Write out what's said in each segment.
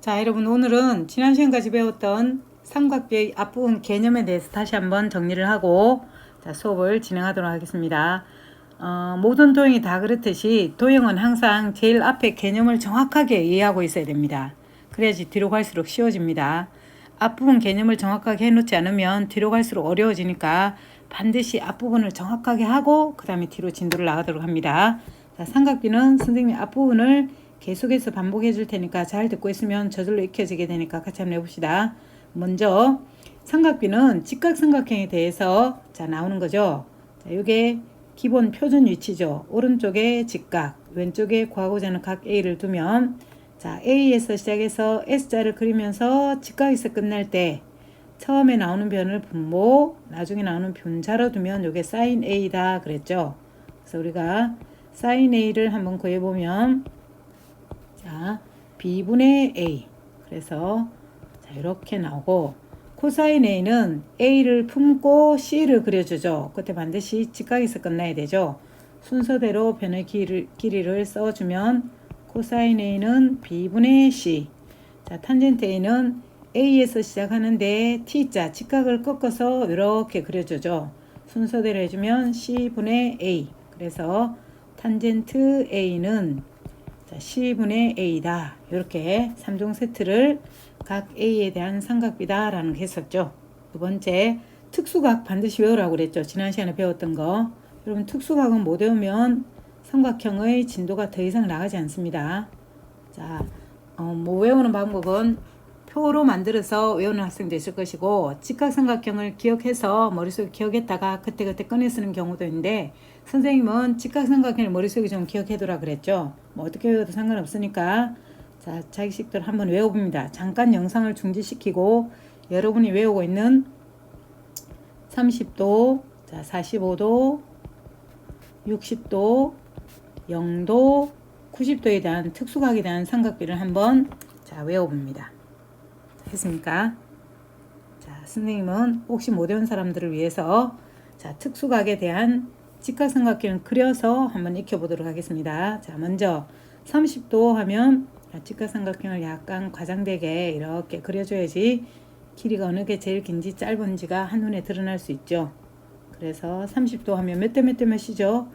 자, 여러분 오늘은 지난 시간까지 배웠던 삼각비의 앞부분 개념에 대해서 다시 한번 정리를 하고 자, 수업을 진행하도록 하겠습니다. 모든 도형이 다 그렇듯이 도형은 항상 제일 앞에 개념을 정확하게 이해하고 있어야 됩니다. 그래야지 뒤로 갈수록 쉬워집니다. 앞부분 개념을 정확하게 해놓지 않으면 뒤로 갈수록 어려워지니까 반드시 앞부분을 정확하게 하고 그 다음에 뒤로 진도를 나가도록 합니다. 자, 삼각비는 선생님이 앞부분을 계속해서 반복해 줄 테니까 잘 듣고 있으면 저절로 익혀지게 되니까 같이 한번 해봅시다. 먼저 삼각비는 직각삼각형에 대해서 자 나오는 거죠. 자, 이게 기본 표준 위치죠. 오른쪽에 직각, 왼쪽에 괄호자는 각 A를 두면 자 A에서 시작해서 S자를 그리면서 직각에서 끝날 때 처음에 나오는 변을 분모, 나중에 나오는 분자로 두면 이게 sin A다 그랬죠. 그래서 우리가 sin A를 한번 구해보면 자, B분의 A. 그래서 자, 이렇게 나오고 코사인 A는 A를 품고 C를 그려주죠. 그때 반드시 직각에서 끝나야 되죠. 순서대로 변의 길이를 써주면 코사인 A는 B분의 C. 자, 탄젠트 A는 A에서 시작하는데 T자 직각을 꺾어서 이렇게 그려주죠. 순서대로 해주면 C분의 A. 그래서 탄젠트 A는 자, C분의 A다. 이렇게 3종 세트를 각 A에 대한 삼각비다 라는 거 했었죠. 두 번째, 특수각 반드시 외우라고 그랬죠. 지난 시간에 배웠던 거. 여러분 특수각은 못 외우면 삼각형의 진도가 더 이상 나가지 않습니다. 자, 뭐 외우는 방법은 표로 만들어서 외우는 학생도 있을 것이고 직각삼각형을 기억해서 머릿속에 기억했다가 그때그때 꺼내 쓰는 경우도 있는데 선생님은 직각삼각형을 머릿속에 좀 기억해두라 그랬죠. 뭐 어떻게 외워도 상관없으니까 자 자기식들 한번 외워봅니다. 잠깐 영상을 중지시키고 여러분이 외우고 있는 30도, 자 45도, 60도, 0도, 90도에 대한 특수각에 대한 삼각비를 한번 자 외워봅니다. 했습니까? 자, 선생님은 혹시 못 외운 사람들을 위해서 자, 특수각에 대한 직각삼각형을 그려서 한번 익혀보도록 하겠습니다. 자, 먼저 30도 하면 직각삼각형을 약간 과장되게 이렇게 그려줘야지 길이가 어느 게 제일 긴지 짧은지가 한눈에 드러날 수 있죠. 그래서 30도 하면 몇 대 몇 대 몇이죠?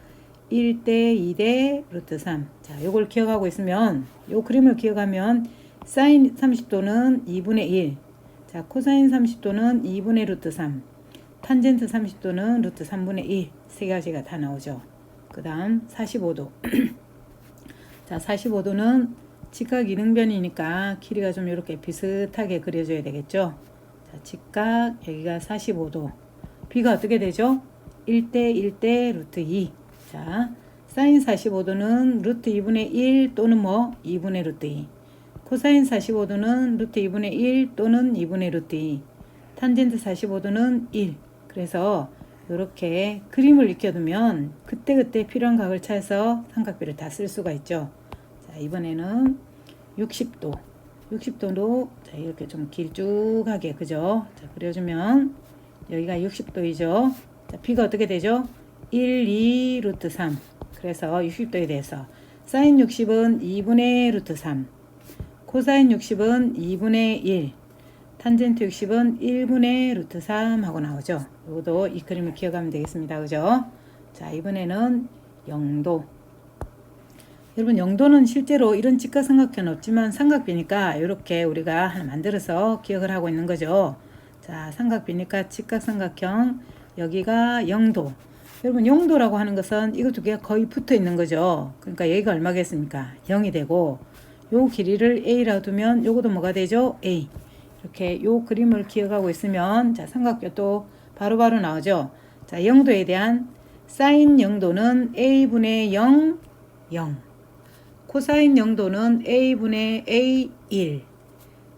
1대 2대 루트 3. 자, 요걸 기억하고 있으면 요 그림을 기억하면 사인 30도는 2분의 1. 자, 코사인 30도는 2분의 루트 3. 탄젠트 30도는 루트 3분의 1. 세 가지가 다 나오죠. 그 다음 45도. 자, 45도는 직각 이등변이니까 길이가 좀 이렇게 비슷하게 그려줘야 되겠죠. 자, 직각 여기가 45도. B가 어떻게 되죠? 1대 1대 루트 2. 자, 사인 45도는 루트 2분의 1 또는 뭐 2분의 루트 2. 코사인 45도는 루트 2분의 1 또는 2분의 루트 2. 탄젠트 45도는 1. 그래서 이렇게 그림을 익혀두면 그때그때 필요한 각을 찾아서 삼각비를 다 쓸 수가 있죠. 자, 이번에는 60도. 60도도 자, 이렇게 좀 길쭉하게 그죠? 자, 그려주면 여기가 60도이죠. 자, B가 어떻게 되죠? 1, 2 루트 3. 그래서 60도에 대해서 사인 60은 2분의 루트 3. 코사인 60은 2분의 1, 탄젠트 60은 1분의 루트 3 하고 나오죠. 이것도 이 그림을 기억하면 되겠습니다. 그죠? 자, 이번에는 0도. 여러분 0도는 실제로 이런 직각삼각형은 없지만 삼각비니까 이렇게 우리가 하나 만들어서 기억을 하고 있는 거죠. 자, 삼각비니까 직각삼각형 여기가 0도. 여러분 0도라고 하는 것은 이거 두 개가 거의 붙어 있는 거죠. 그러니까 여기가 얼마겠습니까? 0이 되고 요 길이를 A라고 두면 요것도 뭐가 되죠? A. 이렇게 요 그림을 기억하고 있으면 자 삼각형 또 바로바로 나오죠. 자 0도에 대한 사인 0도는 A분의 0, 0. 코사인 0도는 A분의 A, 1.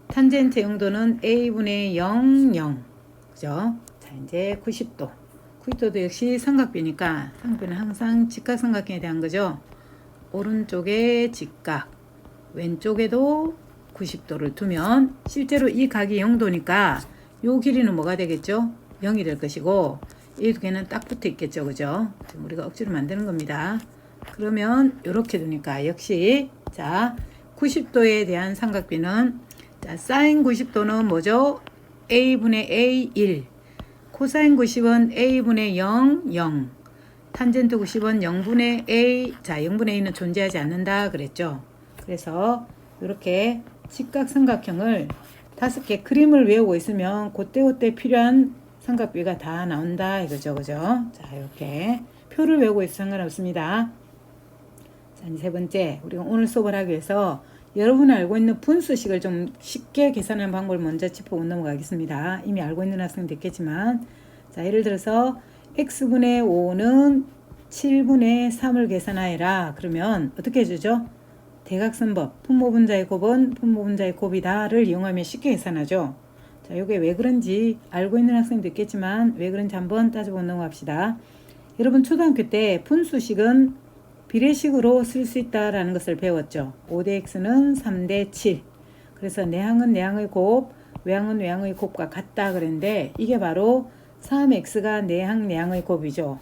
탄젠트 0도는 A분의 0, 0. 그죠? 자 이제 90도. 90도도 역시 삼각비니까 삼각비는 항상 직각삼각형에 대한 거죠. 오른쪽에 직각. 왼쪽에도 90도를 두면 실제로 이 각이 0도니까 요 길이는 뭐가 되겠죠? 0이 될 것이고 이 두 개는 딱 붙어 있겠죠. 그죠? 지금 우리가 억지로 만드는 겁니다. 그러면 이렇게 두니까 역시 자 90도에 대한 삼각비는 자, 사인 90도는 뭐죠? a분의 a 1. 코사인 90은 a분의 0, 0. 탄젠트 90은 0분의 a. 자, 0분의 a는 존재하지 않는다 그랬죠. 그래서 이렇게 직각삼각형을 5개 그림을 외우고 있으면 그때 필요한 삼각비가 다 나온다 이거죠. 그죠? 자, 이렇게 표를 외우고 있어도 상관없습니다. 자, 이제 세 번째, 우리가 오늘 수업을 하기 위해서 여러분이 알고 있는 분수식을 좀 쉽게 계산하는 방법을 먼저 짚어보고 넘어가겠습니다. 이미 알고 있는 학생도 있겠지만, 자, 예를 들어서 x분의 5는 7분의 3을 계산하여라. 그러면 어떻게 해주죠? 대각선법, 분모분자의 곱은 분모분자의 곱이다를 이용하면 쉽게 계산하죠. 자, 이게 왜 그런지 알고 있는 학생도 있겠지만 왜 그런지 한번 따져보고 넘어갑시다. 여러분 초등학교 때 분수식은 비례식으로 쓸 수 있다라는 것을 배웠죠. 5대 x는 3대 7. 그래서 내항은 내항의 곱, 외항은 외항의 곱과 같다 그랬는데 이게 바로 3x가 내항 내항의 곱이죠.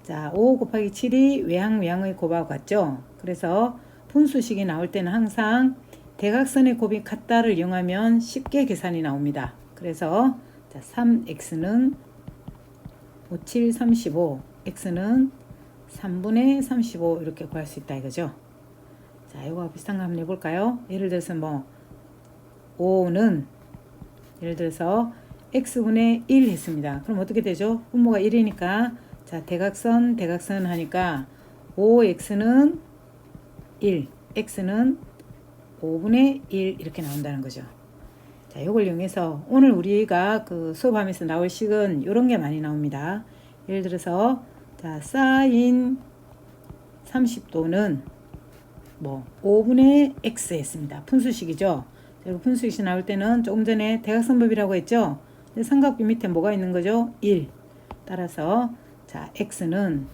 자, 5 곱하기 7이 외항 외항의 곱하고 같죠. 그래서 분수식이 나올 때는 항상 대각선의 곱이 같다를 이용하면 쉽게 계산이 나옵니다. 그래서 자, 3x는 5, 7, 35, x는 3분의 35 이렇게 구할 수 있다 이거죠. 자, 이거 비슷한 거 한번 해볼까요? 예를 들어서 뭐 5는 예를 들어서 x분의 1 했습니다. 그럼 어떻게 되죠? 분모가 1이니까 자, 대각선 하니까 5x는 1, x는 5분의 1 이렇게 나온다는 거죠. 자, 이걸 이용해서 오늘 우리가 그 수업하면서 나올 식은 이런 게 많이 나옵니다. 예를 들어서 자, 사인 30도는 뭐 5분의 x 했습니다. 분수식이죠. 자, 분수식이 나올 때는 조금 전에 대각선법이라고 했죠. 삼각비 밑에 뭐가 있는 거죠? 1. 따라서 자, x는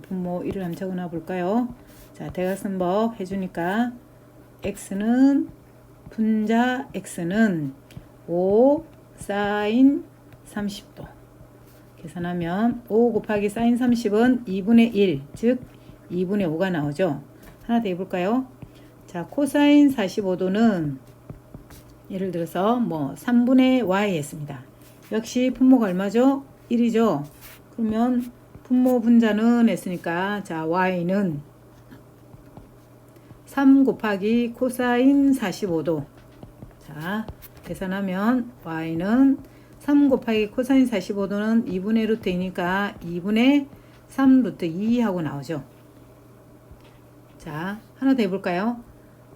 분모 1을 한번 적어놔 볼까요? 자, 대각선법 해주니까 x는 분자 x는 5 사인 30도 계산하면 5 곱하기 사인 30은 2분의 1, 즉 2분의 5가 나오죠. 하나 더 해볼까요? 자, 코사인 45도는 예를 들어서 뭐 3분의 y 했습니다. 역시 분모가 얼마죠? 1이죠. 그러면 분모 분자는 했으니까 자, y는 3 곱하기 코사인 45도. 자, 계산하면 y는 3 곱하기 코사인 45도는 2분의 루트 2니까 2분의 3 루트 2 하고 나오죠. 자, 하나 더 해볼까요?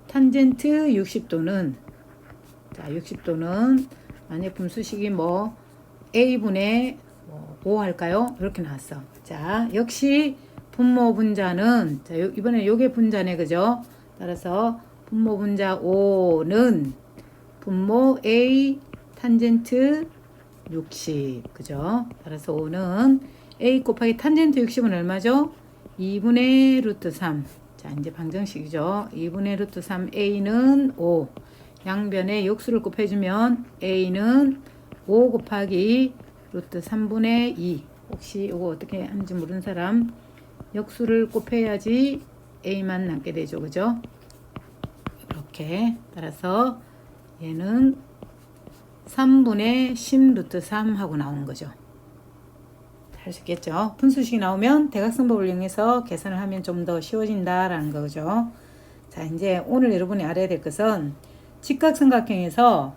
탄젠트 60도는 자, 60도는 만약 분수식이 뭐 a분의 5 할까요? 이렇게 나왔어. 자, 역시 분모 분자는 자, 이번에 요게 분자네, 그죠? 따라서 분모 분자 5는 분모 a 탄젠트 60, 그죠? 따라서 5는 a 곱하기 탄젠트 60은 얼마죠? 2분의 루트 3. 자, 이제 방정식이죠. 2분의 루트 3 a는 5. 양변에 역수를 곱해주면 a는 5 곱하기 루트 3분의 2. 혹시 이거 어떻게 하는지 모르는 사람 역수를 곱해야지 a만 남게 되죠. 그죠? 이렇게 따라서 얘는 3분의 10 루트 3 하고 나오는 거죠. 할 수 있겠죠. 분수식이 나오면 대각선법을 이용해서 계산을 하면 좀 더 쉬워진다라는 거죠. 자, 이제 오늘 여러분이 알아야 될 것은 직각삼각형에서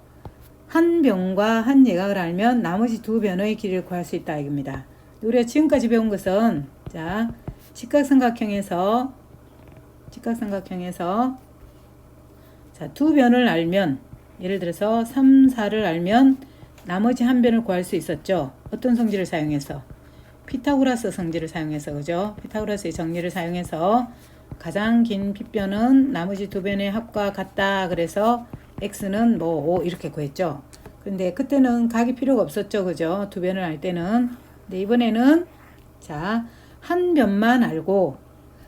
한 변과 한 예각을 알면 나머지 두 변의 길이를 구할 수 있다 이겁니다. 우리가 지금까지 배운 것은 자, 직각삼각형에서 자, 두 변을 알면 예를 들어서 3, 4를 알면 나머지 한 변을 구할 수 있었죠. 어떤 성질을 사용해서? 피타고라스 성질을 사용해서, 그죠? 피타고라스의 정리를 사용해서 가장 긴 빗변은 나머지 두 변의 합과 같다. 그래서 x는 뭐 5 이렇게 구했죠. 근데 그때는 각이 필요가 없었죠. 그죠? 두 변을 알 때는. 근데 이번에는 자, 한 변만 알고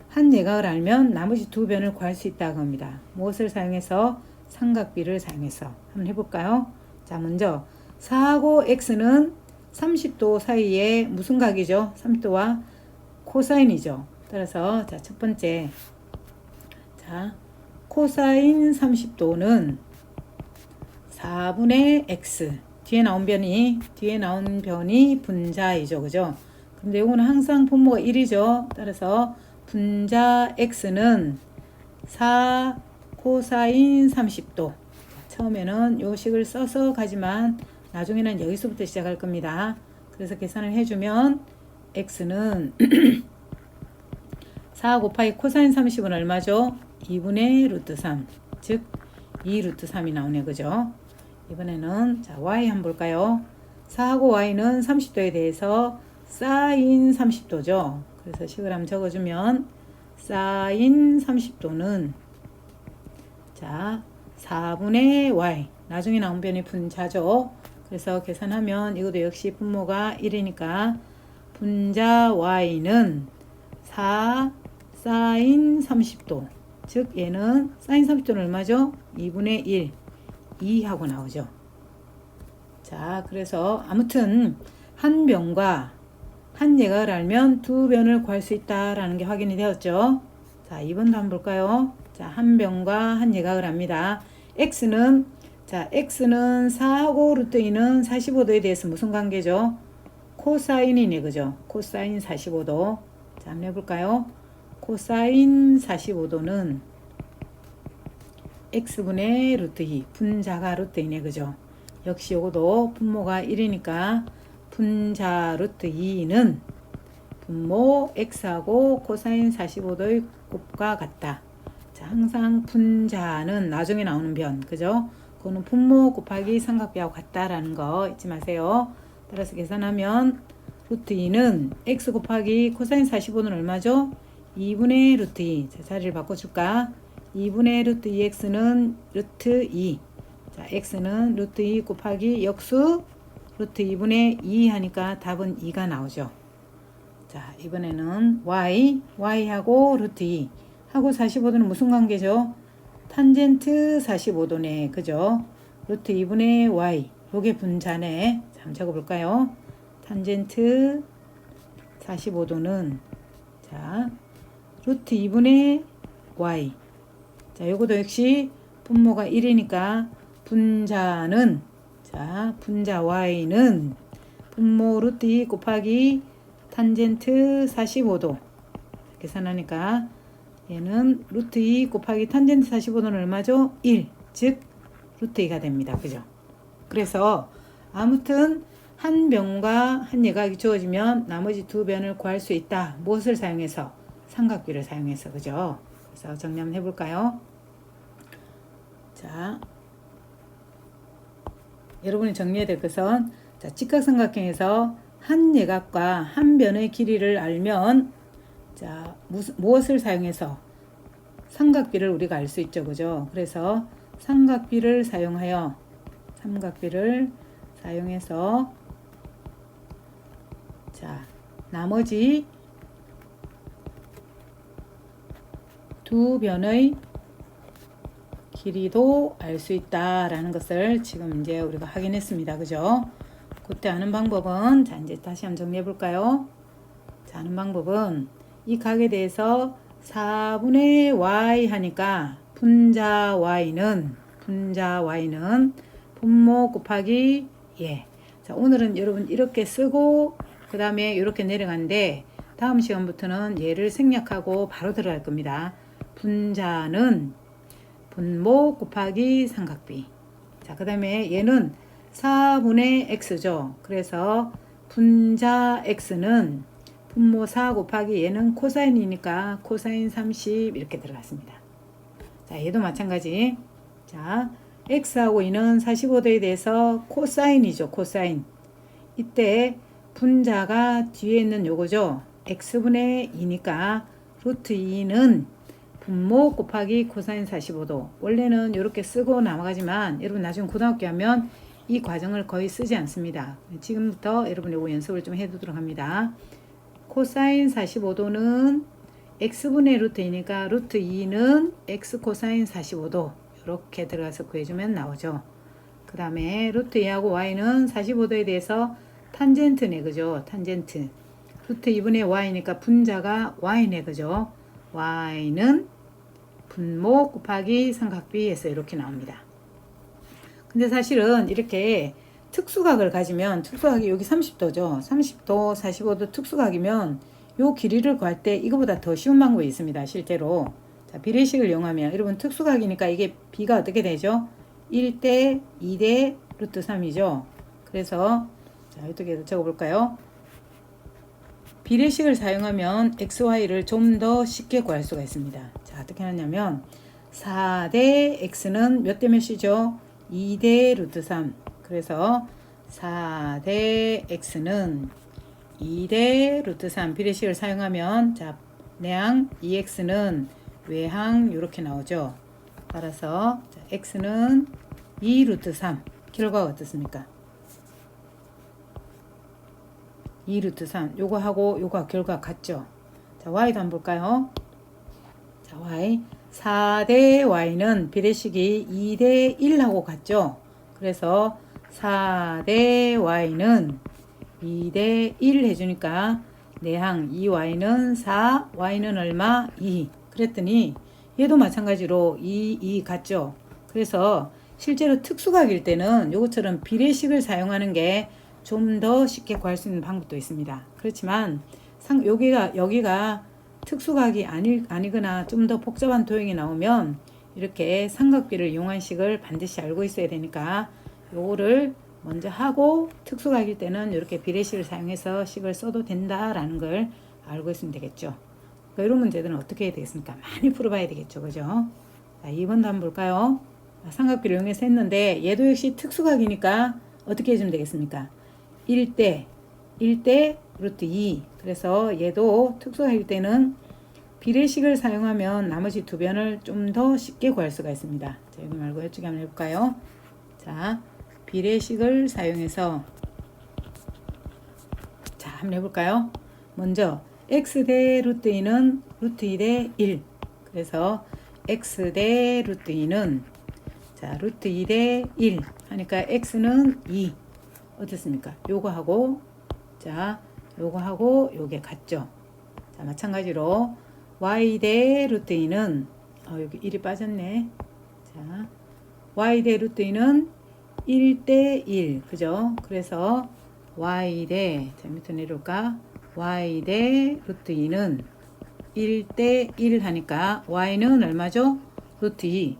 한 예각을 알면 나머지 두 변을 구할 수 있다고 합니다. 무엇을 사용해서? 삼각비를 사용해서 한번 해볼까요? 자, 먼저 4하고 x는 30도 사이에 무슨 각이죠? 30도와 코사인이죠. 따라서 자, 첫 번째 자, 코사인 30도는 4분의 x. 뒤에 나온 변이 분자이죠. 그죠? 근데 이거는 항상 분모가 1이죠. 따라서 분자 x는 4 코사인 30도. 처음에는 요 식을 써서 가지만 나중에는 여기서부터 시작할 겁니다. 그래서 계산을 해주면 x는 4 곱하기 코사인 30은 얼마죠? 2분의 루트 3. 즉 2 루트 3이 나오네. 그죠? 이번에는 자 y 한번 볼까요? 4하고 y는 30도에 대해서 사인 30도죠. 그래서 식을 한번 적어주면 사인 30도는 자 4분의 y. 나중에 나온 변이 분자죠. 그래서 계산하면 이것도 역시 분모가 1이니까 분자 y는 4 사인 30도. 즉 얘는 사인 30도는 얼마죠? 2분의 1. 2하고 나오죠. 자, 그래서 아무튼 한 변과 한 예각을 알면 두 변을 구할 수 있다라는 게 확인이 되었죠. 자, 2번도 한번 볼까요? 자, 한 변과 한 예각을 합니다. x는 4하고 루트 2는 45도에 대해서 무슨 관계죠? 코사인이네. 그죠? 코사인 45도. 자, 한번 해볼까요? 코사인 45도는 x분의 루트 2. 분자가 루트 2네. 그죠? 역시 요것도 분모가 1이니까 분자 루트 2는 분모 x하고 코사인 45도의 곱과 같다. 자, 항상 분자는 나중에 나오는 변. 그죠? 그거는 분모 곱하기 삼각비하고 같다라는 거 잊지 마세요. 따라서 계산하면 루트 2는 x 곱하기 코사인 45는 얼마죠? 2분의 루트 2. 자, 자리를 바꿔줄까? 2분의 루트 2x는 루트 2. 자, x는 루트 2 곱하기 역수 루트 2분의 2 하니까 답은 2가 나오죠. 자, 이번에는 y하고 루트 2 하고 45도는 무슨 관계죠? 탄젠트 45도네. 그죠? 루트 2분의 y. 요게 분자네. 자, 한번 적어볼까요? 탄젠트 45도는 자, 루트 2분의 y. 자, 요것도 역시 분모가 1이니까 분자는 자, 분자 y는 분모 루트 2 곱하기 탄젠트 45도. 계산하니까 얘는 루트 2 곱하기 탄젠트 45도는 얼마죠? 1. 즉 루트 2가 됩니다. 그죠? 그래서 아무튼 한 변과 한 예각이 주어지면 나머지 두 변을 구할 수 있다. 무엇을 사용해서? 삼각비를 사용해서. 그죠? 그래서 정리 한번 해볼까요? 자, 여러분이 정리해야 될 것은 자, 직각삼각형에서 한 예각과 한 변의 길이를 알면 자, 무엇을 사용해서? 삼각비를 우리가 알 수 있죠. 그죠? 그래서 삼각비를 사용해서 자, 나머지 두 변의 길이도 알 수 있다라는 것을 지금 이제 우리가 확인했습니다. 그죠? 그때 아는 방법은 자, 이제 다시 한번 정리해 볼까요? 자, 아는 방법은 이 각에 대해서 4분의 y 하니까 분자 y는 분모 곱하기 예. 자, 오늘은 여러분 이렇게 쓰고 그 다음에 이렇게 내려가는데 다음 시간부터는 얘를 생략하고 바로 들어갈 겁니다. 분자는 분모 곱하기 삼각비. 자, 그 다음에 얘는 4분의 x죠. 그래서 분자 x는 분모 4 곱하기 얘는 코사인이니까 코사인 30 이렇게 들어갔습니다. 자, 얘도 마찬가지. 자, x하고 2는 45도에 대해서 코사인이죠. 코사인. 이때 분자가 뒤에 있는 요거죠. x분의 2니까 루트 2는 분모 곱하기 코사인 45도. 원래는 이렇게 쓰고 넘어가지만 여러분 나중에 고등학교 하면 이 과정을 거의 쓰지 않습니다. 지금부터 여러분 요거 연습을 좀 해두도록 합니다. 코사인 45도는 x분의 루트 2니까 루트 2는 x 코사인 45도 이렇게 들어가서 구해주면 나오죠. 그 다음에 루트 2하고 y는 45도에 대해서 탄젠트네. 그죠? 탄젠트. 루트 2분의 y니까 분자가 y네. 그죠? y는 분모 곱하기 삼각비에서 이렇게 나옵니다. 근데 사실은 이렇게 특수각을 가지면 특수각이 여기 30도죠. 30도, 45도 특수각이면 요 길이를 구할 때 이거보다 더 쉬운 방법이 있습니다. 실제로. 자, 비례식을 이용하면 여러분 특수각이니까 이게 b가 어떻게 되죠? 1대 2대 루트 3이죠. 그래서 자, 어떻게 적어볼까요? 비례식을 사용하면 xy를 좀 더 쉽게 구할 수가 있습니다. 자, 어떻게 하냐면 4대 x는 몇 대 몇이죠? 2대 루트 3. 그래서 4대 x는 2대 루트 3 비례식을 사용하면 자, 내항 2x는 외항 이렇게 나오죠. 따라서 자, x는 2 루트 3 결과가 어떻습니까? 2 루트 3 요거하고 요거 결과 같죠. 자, y도 한번 볼까요? 자, y 4대 y는 비례식이 2대 1하고 같죠. 그래서 4대 y는 2대 1 해주니까 내항 2y는 4, y는 얼마? 2. 그랬더니 얘도 마찬가지로 2 같죠. 그래서 실제로 특수각일 때는 요것처럼 비례식을 사용하는 게 좀 더 쉽게 구할 수 있는 방법도 있습니다. 그렇지만 여기가 특수각이 아니거나 좀 더 복잡한 도형이 나오면 이렇게 삼각비를 이용한 식을 반드시 알고 있어야 되니까 요거를 먼저 하고 특수각일 때는 이렇게 비례식을 사용해서 식을 써도 된다라는 걸 알고 있으면 되겠죠. 그러니까 이런 문제들은 어떻게 해야 되겠습니까? 많이 풀어봐야 되겠죠. 그죠? 자, 2번도 한번 볼까요? 삼각비를 이용해서 했는데 얘도 역시 특수각이니까 어떻게 해주면 되겠습니까? 1대 루트 2. 그래서 얘도 특수각일 때는 비례식을 사용하면 나머지 두 변을 좀 더 쉽게 구할 수가 있습니다. 자, 여기 말고 이쪽에 한번 해볼까요? 자, 비례식을 사용해서 자, 한번 해볼까요? 먼저 x 대 루트 2는 루트 2 대 1. 그래서 x 대 루트 2는 자, 루트 2 대 1 하니까 x는 2. 어떻습니까? 요거하고 자, 요거하고 요게 같죠. 자, 마찬가지로 y 대 루트 2는 여기 1이 빠졌네. 자, y 대 루트 2는 1대 1. 그죠? 그래서 y 대 자, 밑으로 내려올까? y 대 루트 2는 1대 1 하니까 y는 얼마죠? 루트 2.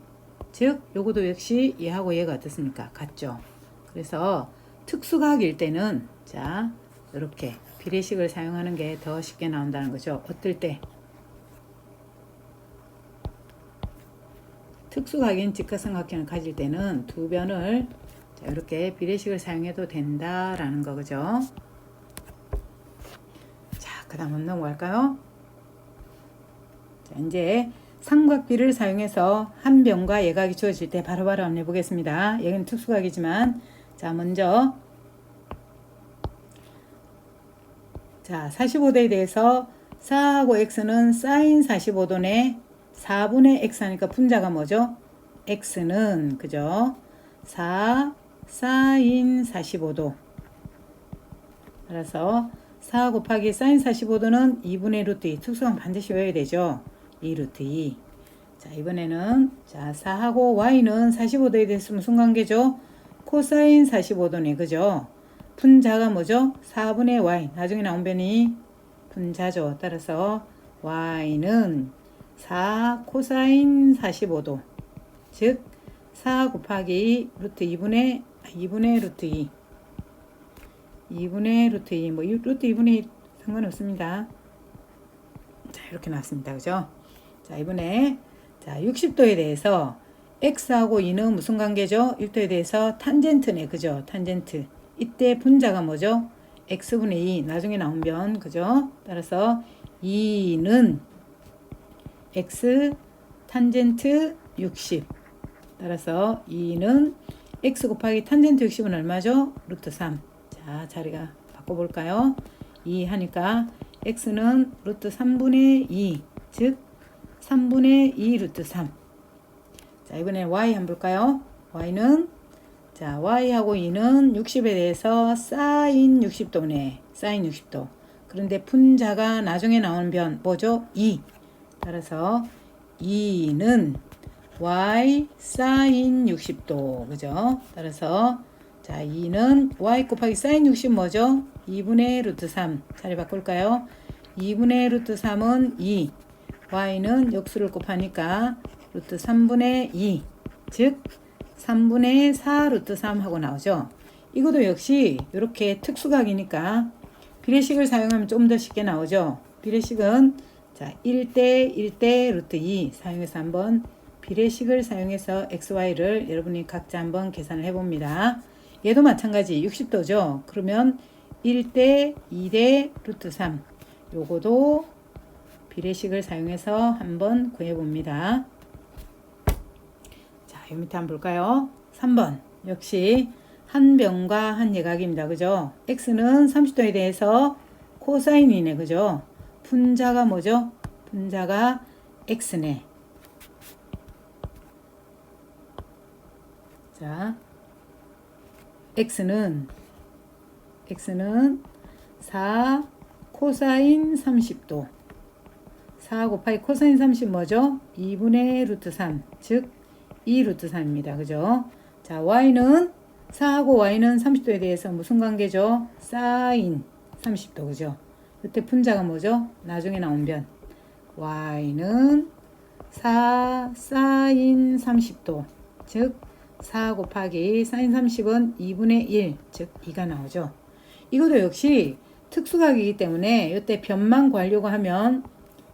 즉, 요것도 역시 얘하고 얘가 어떻습니까? 같죠. 그래서 특수각일 때는 자, 이렇게 비례식을 사용하는 게 더 쉽게 나온다는 거죠. 어떨 때? 특수각인 직각삼각형을 가질 때는 두 변을 자, 이렇게 비례식을 사용해도 된다라는 거죠. 자, 그 다음 넘어갈까요? 자, 이제 삼각비를 사용해서 한 변과 예각이 주어질 때 바로바로 한번 해보겠습니다. 여기는 특수각이지만 자, 먼저 자, 45도에 대해서 4하고 x는 사인 45도네. 4분의 x 하니까 분자가 뭐죠? x는 그죠? 4 사인 45도. 따라서 4 곱하기 사인 45도는 2분의 루트 2. 특수한 반드시 외워야 되죠. 2 루트 2. 자, 이번에는 자, 4하고 y는 45도에 대해서 무슨 관계죠? 코사인 45도네. 그죠? 분자가 뭐죠? 4분의 y. 나중에 나온 변이 분자죠. 따라서 y는 4 코사인 45도. 즉, 4 곱하기 루트 2분의 루트 2. 2분의 루트 2. 뭐, 루트 2분의 2 상관없습니다. 자, 이렇게 나왔습니다. 그죠? 자, 이번에 자, 60도에 대해서 x하고 2는 무슨 관계죠? 1도에 대해서 탄젠트네. 그죠? 탄젠트. 이때 분자가 뭐죠? x분의 2. 나중에 나온 변. 그죠? 따라서 2는 x 탄젠트 60. 따라서 2는 x 곱하기 탄젠트 60은 얼마죠? 루트 3. 자, 자리가 바꿔볼까요? 2 하니까 x는 루트 3분의 2. 즉 3분의 2 루트 3. 자, 이번에 y 한번 볼까요? y는 자, y하고 2는 60에 대해서 사인 60도네. 사인 60도. 그런데 분자가 나중에 나오는 변 뭐죠? 2. 따라서 2는 y 사인 60도. 그죠? 따라서 자, 2는 y 곱하기 사인 60 뭐죠? 2분의 루트 3. 자리 바꿀까요? 2분의 루트 3은 2. y는 역수를 곱하니까 루트 3분의 2. 즉 3분의 4 루트 3 하고 나오죠. 이것도 역시 이렇게 특수각이니까 비례식을 사용하면 좀 더 쉽게 나오죠. 비례식은 자 1대 1대 루트 2 사용해서 한번 비례식을 사용해서 xy를 여러분이 각자 한번 계산을 해봅니다. 얘도 마찬가지 60도죠. 그러면 1대 2대 루트 3 요거도 비례식을 사용해서 한번 구해봅니다. 자, 요 밑에 한번 볼까요? 3번 역시 한 변과 한 예각입니다. 그죠? x는 30도에 대해서 코사인이네. 그죠? 분자가 뭐죠? 분자가 x네. 자, x는 4 코사인 30도. 4 곱하기 코사인 30 뭐죠? 2분의 루트 3. 즉 2 루트 3입니다. 그죠? 자, y는 4하고 y는 30도에 대해서 무슨 관계죠? 사인 30도. 그죠? 이때 분자가 뭐죠? 나중에 나온 변. y는 4 사인 30도. 즉 4 곱하기 사인 30은 2분의 1. 즉 2가 나오죠. 이것도 역시 특수각이기 때문에 이때 변만 구하려고 하면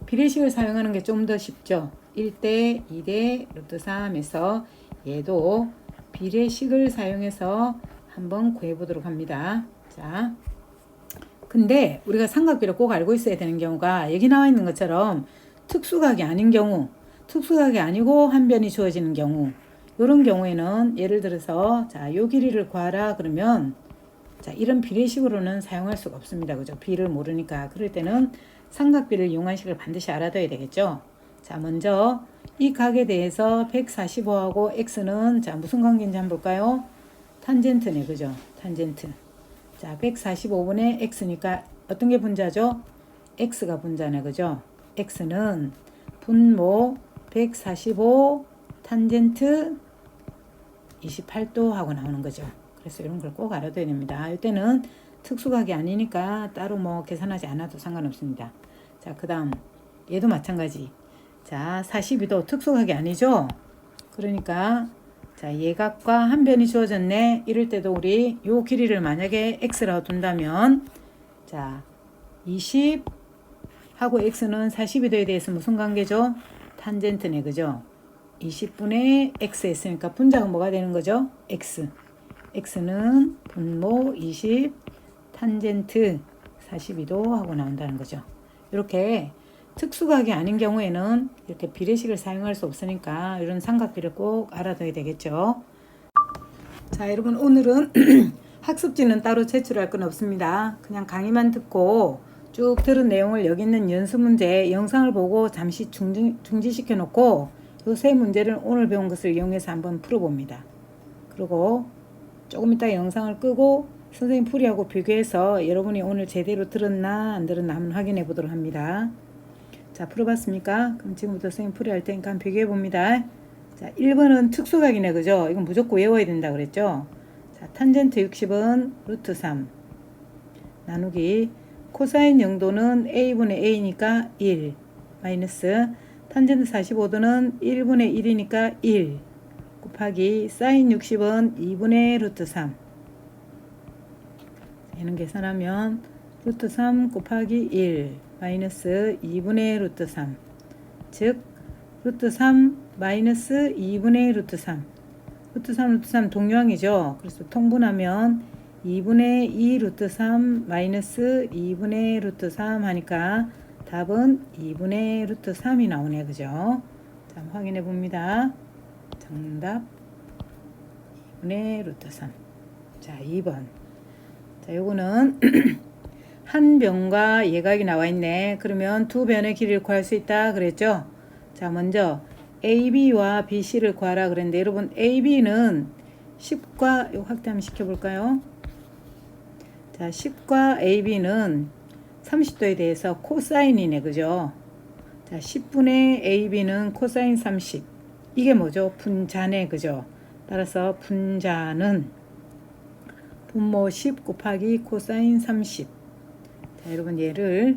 비례식을 사용하는 게 좀 더 쉽죠. 1대 2대 루트 3에서 얘도 비례식을 사용해서 한번 구해보도록 합니다. 자, 근데 우리가 삼각비를 꼭 알고 있어야 되는 경우가 여기 나와 있는 것처럼 특수각이 아닌 경우, 특수각이 아니고 한 변이 주어지는 경우, 이런 경우에는 예를 들어서 자, 요 길이를 구하라 그러면 자, 이런 비례식으로는 사용할 수가 없습니다. 그죠? 비를 모르니까. 그럴 때는 삼각비를 이용한 식을 반드시 알아둬야 되겠죠. 자, 먼저 이 각에 대해서 145하고 x는 자, 무슨 관계인지 한번 볼까요? 탄젠트네. 그죠? 탄젠트. 자, 145분의 x니까 어떤 게 분자죠? x가 분자네. 그죠? x는 분모 145 탄젠트 28도 하고 나오는 거죠. 그래서 이런 걸 꼭 알아둬야 됩니다. 이때는 특수각이 아니니까 따로 뭐 계산하지 않아도 상관없습니다. 자, 그 다음 얘도 마찬가지. 자, 42도 특수각이 아니죠? 그러니까 자, 예각과 한 변이 주어졌네. 이럴 때도 우리 요 길이를 만약에 x라고 둔다면 자, 20 하고 x는 42도에 대해서 무슨 관계죠? 탄젠트네. 그죠? 20분의 x 했으니까 분자가 뭐가 되는 거죠? x. x는 분모 20 탄젠트 42도 하고 나온다는 거죠. 이렇게 특수각이 아닌 경우에는 이렇게 비례식을 사용할 수 없으니까 이런 삼각비를 꼭 알아둬야 되겠죠. 자, 여러분 오늘은 학습지는 따로 제출할 건 없습니다. 그냥 강의만 듣고 쭉 들은 내용을 여기 있는 연습 문제 영상을 보고 잠시 중지시켜 놓고 이 세 문제를 오늘 배운 것을 이용해서 한번 풀어봅니다. 그리고 조금 이따 영상을 끄고 선생님 풀이하고 비교해서 여러분이 오늘 제대로 들었나 안 들었나 한번 확인해 보도록 합니다. 자, 풀어봤습니까? 그럼 지금부터 선생님 풀이할 테니까 한번 비교해 봅니다. 자, 1번은 특수각이네. 그죠? 이건 무조건 외워야 된다 그랬죠? 자, 탄젠트 60은 루트 3 나누기 코사인 영도는 a분의 a니까 1 마이너스 탄젠트 45도는 1분의 1이니까 1 곱하기 사인 60은 2분의 루트 3 얘는 계산하면 루트 3 곱하기 1 마이너스 2분의 루트 3 즉 루트 3 마이너스 2분의 루트 3 루트 3 루트 3 동량이죠. 그래서 통분하면 2분의 2 루트 3 마이너스 2분의 루트 3 하니까 답은 2분의 루트 3이 나오네. 그죠? 자, 확인해 봅니다. 정답 2분의 루트 3. 자, 2번. 자, 요거는 한 변과 예각이 나와 있네. 그러면 두 변의 길이를 구할 수 있다 그랬죠? 자, 먼저 AB와 BC를 구하라 그랬는데 여러분 AB는 10과 요 확대 한번 시켜볼까요? 자, 10과 AB는 30도에 대해서 코사인이네. 그죠? 자, 10분의 AB는 코사인 30. 이게 뭐죠? 분자네, 그죠? 따라서 분자는 분모 10 곱하기 코사인 30. 자, 여러분 얘를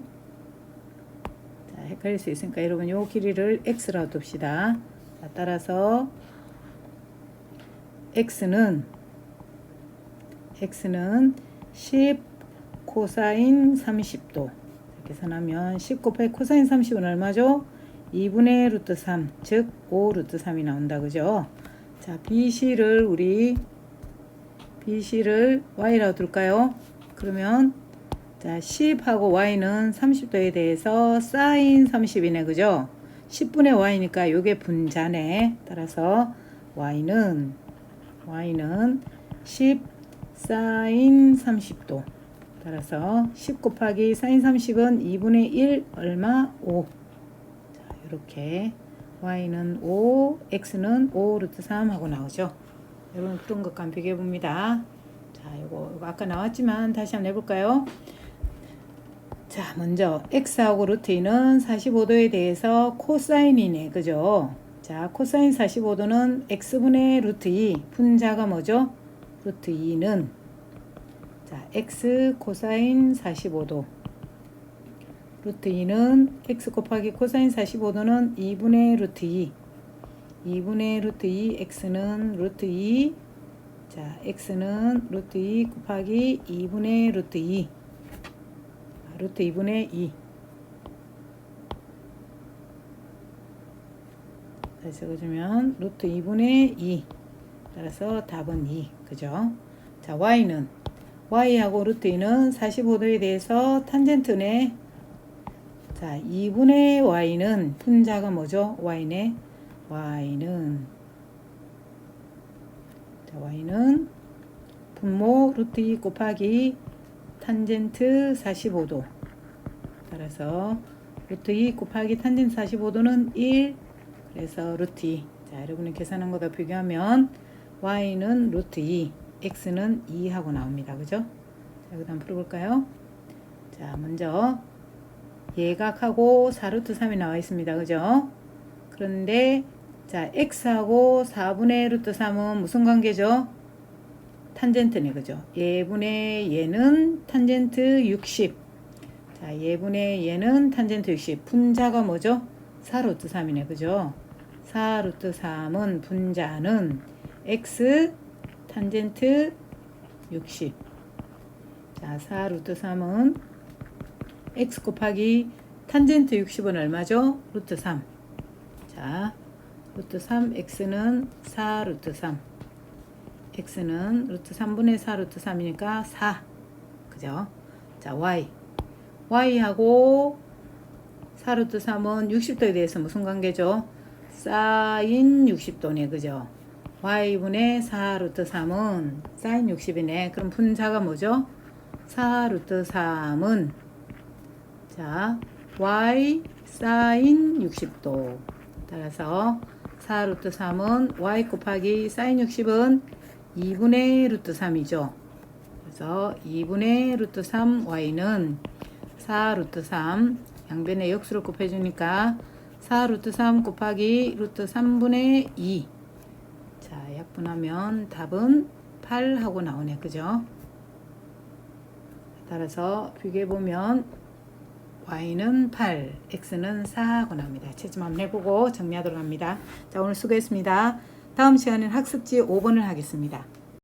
자, 헷갈릴 수 있으니까 여러분 요 길이를 x라고 둡시다. 자, 따라서 x는 10 코사인 30도. 계산하면 10 곱하기 코사인 30은 얼마죠? 2분의 루트 3, 즉 5 루트 3이 나온다, 그죠? 자, BC를 Y라고 둘까요? 그러면 자, 10하고 Y는 30도에 대해서 사인 30이네, 그죠? 10분의 Y니까 요게 분자네. 따라서 Y는 10 사인 30도. 따라서 10 곱하기 사인 30은 2분의 1 얼마? 5. 자, 이렇게 y는 5, x는 5 루트 3 하고 나오죠. 여러분 그런 것과 비교해 봅니다. 자, 이거 아까 나왔지만 다시 한번 해볼까요? 자, 먼저 x하고 루트 2는 45도에 대해서 코사인이네, 그죠? 자, 코사인 45도는 x분의 루트 2, 분자가 뭐죠? 루트 2는 자, x 코사인 45도. 루트 2는 x 곱하기 코사인 45도는 2분의 루트 2. 2분의 루트 2, x는 루트 2. 자, x는 루트 2 곱하기 2분의 루트 2. 루트 2분의 2. 다시 적어주면 루트 2분의 2. 따라서 답은 2. 그죠? 자, y하고 루트 2는 45도에 대해서 탄젠트네. 자, 2분의 y는 분자가 뭐죠? y네. y는 분모 루트 2 곱하기 탄젠트 45도. 따라서 루트 2 곱하기 탄젠트 45도는 1. 그래서 루트 2. 자, 여러분이 계산한 거다 비교하면 y는 루트 2. x는 2 하고 나옵니다. 그죠? 자, 그 다음 풀어볼까요? 자, 먼저 예각하고 4루트 3이 나와 있습니다. 그죠? 그런데 자, x하고 4분의 루트 3은 무슨 관계죠? 탄젠트네. 그죠? 예분의 얘는 탄젠트 60. 자, 예분의 얘는 탄젠트 60. 분자가 뭐죠? 4루트 3이네. 그죠? 4루트 3은 분자는 x 탄젠트 60. 자, 4루트 3은 x 곱하기 탄젠트 60은 얼마죠? 루트 3. 자, 루트 3, x는 4 루트 3. x는 루트 3분의 4 루트 3이니까 4. 그죠? 자, y하고 4 루트 3은 60도에 대해서 무슨 관계죠? 사인 60도네. 그죠? y분의 4 루트 3은 사인 60이네. 그럼 분자가 뭐죠? 4 루트 3은 자, y 사인 60도. 따라서 4 루트 3은 y 곱하기 사인 60은 2분의 루트 3이죠. 그래서 2분의 루트 3 y는 4 루트 3 양변에 역수를 곱해주니까 4 루트 3 곱하기 루트 3분의 2. 자, 약분하면 답은 8 하고 나오네. 그죠? 따라서 비교해보면 y는 8, x는 4 하고 나옵니다. 채점 한번 해보고 정리하도록 합니다. 자, 오늘 수고했습니다. 다음 시간에는 학습지 5번을 하겠습니다.